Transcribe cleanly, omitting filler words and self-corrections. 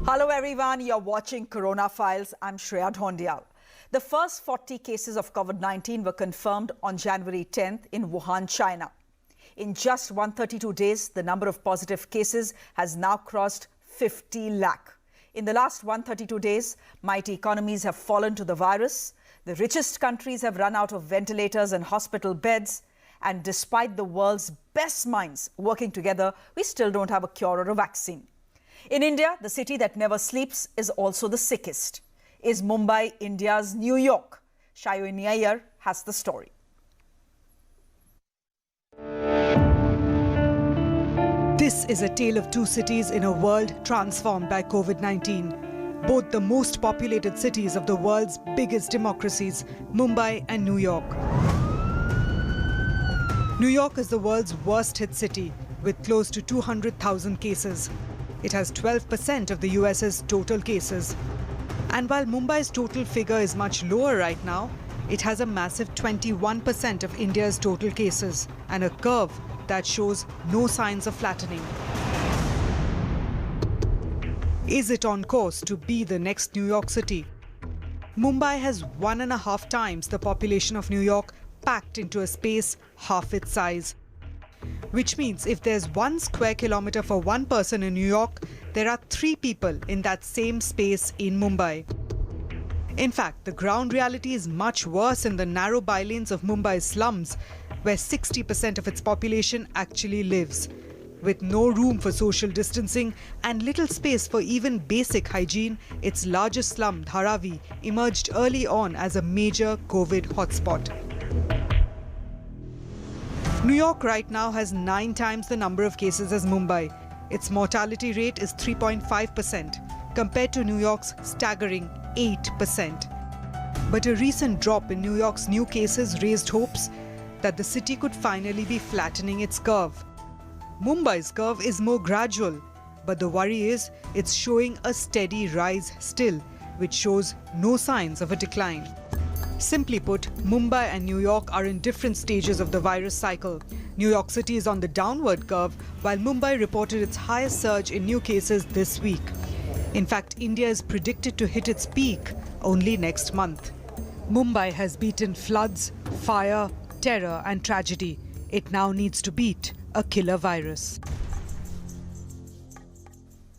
Hello everyone, you're watching Corona Files. I'm Shreya Dhondial. The first 40 cases of COVID-19 were confirmed on January 10th in Wuhan, China. In just 132 days, the number of positive cases has now crossed 50 lakh. In the last 132 days, mighty economies have fallen to the virus. The richest countries have run out of ventilators and hospital beds. And despite the world's best minds working together, we still don't have a cure or a vaccine. In India, the city that never sleeps is also the sickest. Is Mumbai India's New York? Shayoni Iyer has the story. This is a tale of two cities in a world transformed by COVID-19. Both the most populated cities of the world's biggest democracies, Mumbai and New York. New York is the world's worst hit city, with close to 200,000 cases. It has 12% of the US's total cases. And while Mumbai's total figure is much lower right now, it has a massive 21% of India's total cases and a curve that shows no signs of flattening. Is it on course to be the next New York City? Mumbai has 1.5 times the population of New York packed into a space half its size. Which means if there's 1 square kilometer for one person in New York, there are 3 people in that same space in Mumbai. In fact, the ground reality is much worse in the narrow bylanes of Mumbai's slums, where 60% of its population actually lives. With no room for social distancing and little space for even basic hygiene, its largest slum, Dharavi, emerged early on as a major COVID hotspot. New York right now has 9 times the number of cases as Mumbai. Its mortality rate is 3.5%, compared to New York's staggering 8%. But a recent drop in New York's new cases raised hopes that the city could finally be flattening its curve. Mumbai's curve is more gradual, but the worry is it's showing a steady rise still, which shows no signs of a decline. Simply put, Mumbai and New York are in different stages of the virus cycle. New York City is on the downward curve, while Mumbai reported its highest surge in new cases this week. In fact, India is predicted to hit its peak only next month. Mumbai has beaten floods, fire, terror and tragedy. It now needs to beat a killer virus.